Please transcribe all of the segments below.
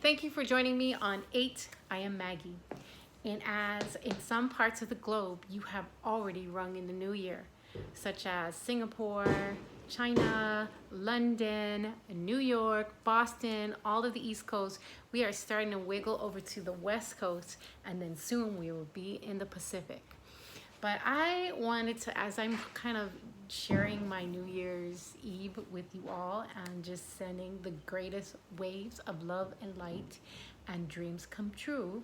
Thank you for joining me on 8. I am Maggie. And as in some parts of the globe, you have already rung in the new year, such as Singapore, China, London, New York, Boston, all of the East Coast. We are starting to wiggle over to the West Coast, and then soon we will be in the Pacific. But I wanted to, as I'm kind of sharing my New Year's Eve with you all and just sending the greatest waves of love and light and dreams come true,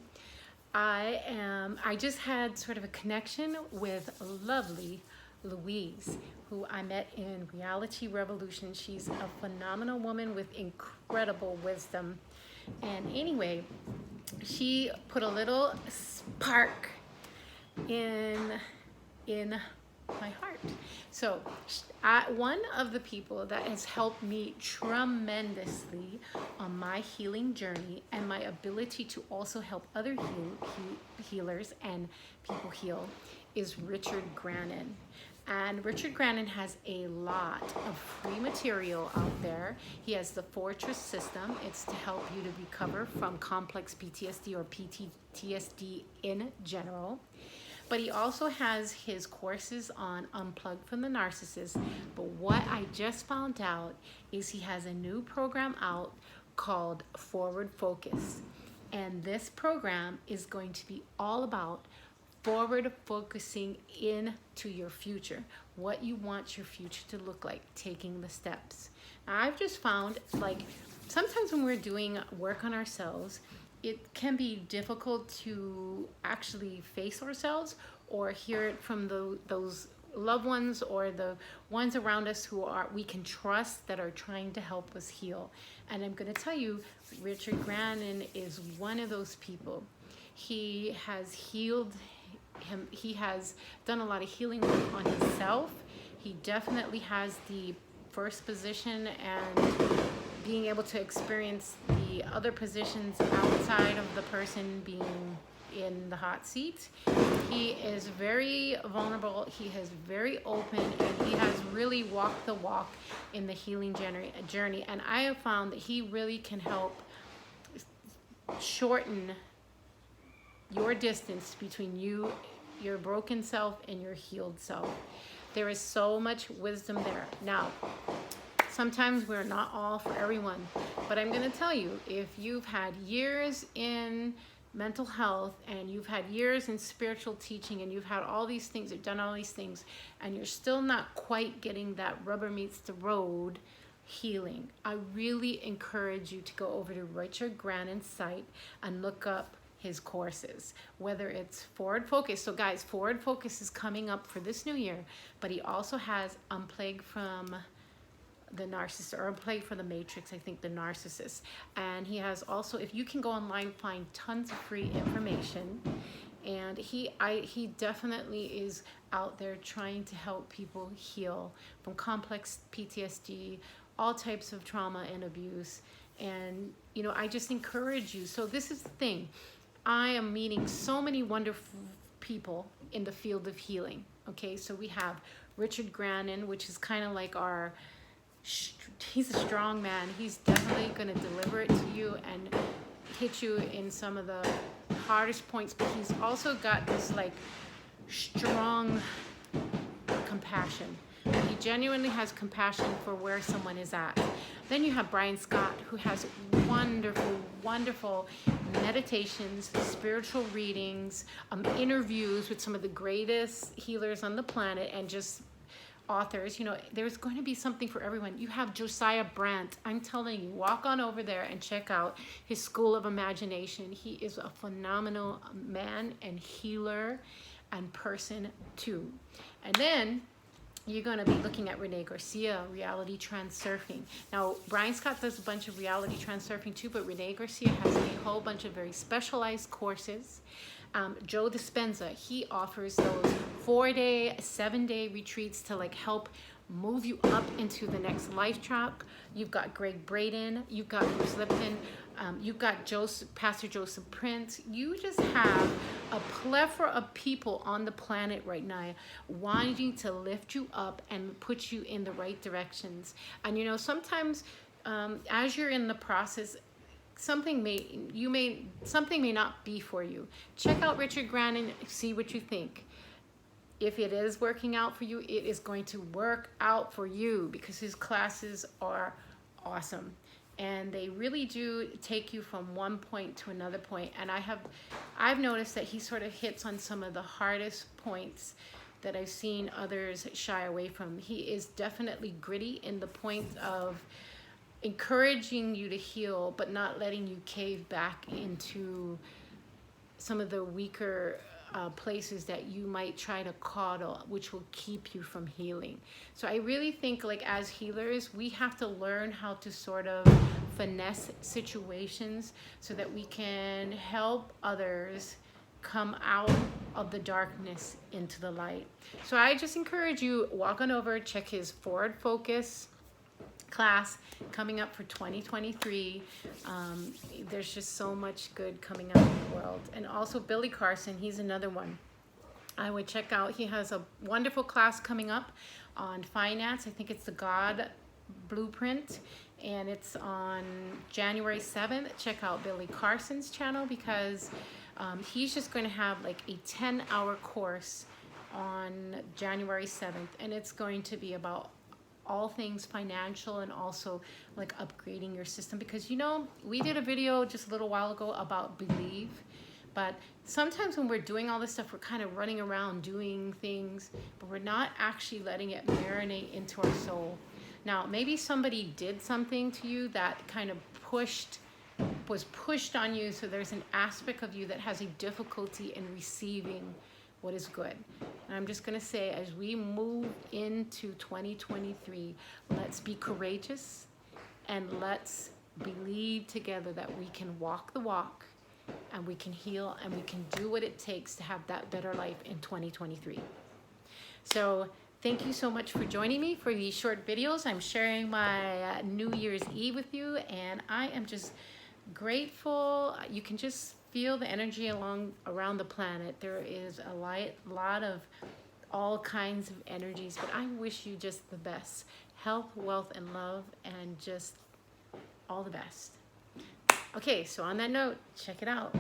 I just had sort of a connection with lovely Louise, who I met in Reality Revolution. She's a phenomenal woman with incredible wisdom. And anyway, she put a little spark in my heart. So one of the people that has helped me tremendously on my healing journey and my ability to also help other healers and people heal is Richard Grannon. And Richard Grannon has a lot of free material out there. He has the Fortress system. It's to help you to recover from complex PTSD or PTSD in general. But he also has his courses on Unplugged from the Narcissist. But what I just found out is he has a new program out called Forward Focus. And this program is going to be all about forward focusing into your future, what you want your future to look like, taking the steps. Now, I've just found, like, sometimes when we're doing work on ourselves, it can be difficult to actually face ourselves or hear it from those loved ones or the ones around us who we can trust that are trying to help us heal. And I'm going to tell you, Richard Grannon is one of those people. He has healed him. He has done a lot of healing work on himself. He definitely has the first position and being able to experience the other positions outside of the person being in the hot seat. He is very vulnerable. He is very open, and he has really walked the walk in the healing journey. And I have found that he really can help shorten your distance between you, your broken self, and your healed self. There is so much wisdom there. Now, sometimes we're not all for everyone, but I'm going to tell you, if you've had years in mental health and you've had years in spiritual teaching and you've had all these things, you've done all these things, and you're still not quite getting that rubber meets the road healing, I really encourage you to go over to Richard Grannon's site and look up his courses, whether it's Forward Focus. So guys, Forward Focus is coming up for this new year, but he also has Unplugged from the Narcissist, or Unplugged from the Matrix, I think, the Narcissist. And he has also, if you can go online, find tons of free information. And he definitely is out there trying to help people heal from complex PTSD, all types of trauma and abuse. And, you know, I just encourage you. So this is the thing. I am meeting so many wonderful people in the field of healing. Okay, so we have Richard Grannon, which is kind of like he's a strong man. He's definitely going to deliver it to you and hit you in some of the hardest points, but he's also got this like strong compassion. He genuinely has compassion for where someone is at. Then you have Brian Scott, who has wonderful meditations, spiritual readings, interviews with some of the greatest healers on the planet, and just authors. You know, there's going to be something for everyone. You have Josiah Brandt. I'm telling you, walk on over there and check out his School of Imagination. He is a phenomenal man and healer and person too. And then you're going to be looking at Renee Garcia, reality transurfing. Now, Brian Scott does a bunch of reality transurfing too, but Renee Garcia has a whole bunch of very specialized courses. Joe Dispenza, he offers those 4-day, 7-day retreats to like help move you up into the next life track. You've got Greg Braden, you've got Bruce Lipton, you've got Pastor Joseph Prince. You just have a plethora of people on the planet right now wanting to lift you up and put you in the right directions. And you know, sometimes as you're in the process, something may not be for you. Check out Richard Grannon, see what you think. If it is working out for you, it is going to work out for you, because his classes are awesome. And they really do take you from one point to another point. And I've noticed that he sort of hits on some of the hardest points that I've seen others shy away from. He is definitely gritty in the point of encouraging you to heal, but not letting you cave back into some of the weaker places that you might try to coddle, which will keep you from healing. So I really think, like, as healers, we have to learn how to sort of finesse situations so that we can help others come out of the darkness into the light. So I just encourage you, walk on over, check his Forward Focus class coming up for 2023. There's just so much good coming out in the world. And also Billy Carson, he's another one I would check out. He has a wonderful class coming up on finance. I think it's the God Blueprint, and it's on January 7th. Check out Billy Carson's channel, because he's just going to have like a 10-hour course on January 7th, and it's going to be about all things financial and also like upgrading your system. Because, you know, we did a video just a little while ago about believe, but sometimes when we're doing all this stuff, we're kind of running around doing things, but we're not actually letting it marinate into our soul. Now, maybe somebody did something to you that kind of was pushed on you, so there's an aspect of you that has a difficulty in receiving what is good. And I'm just going to say, as we move into 2023, let's be courageous and let's believe together that we can walk the walk, and we can heal, and we can do what it takes to have that better life in 2023. So thank you so much for joining me for these short videos. I'm sharing my New Year's Eve with you, and I am just grateful. You can just feel the energy around the planet. There is a lot of all kinds of energies, but I wish you just the best. Health, wealth, and love, and just all the best. Okay, so on that note, check it out.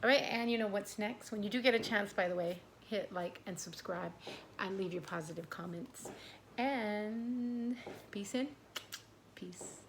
All right, and you know what's next? When you do get a chance, by the way, hit like and subscribe and leave your positive comments. And peace in, peace.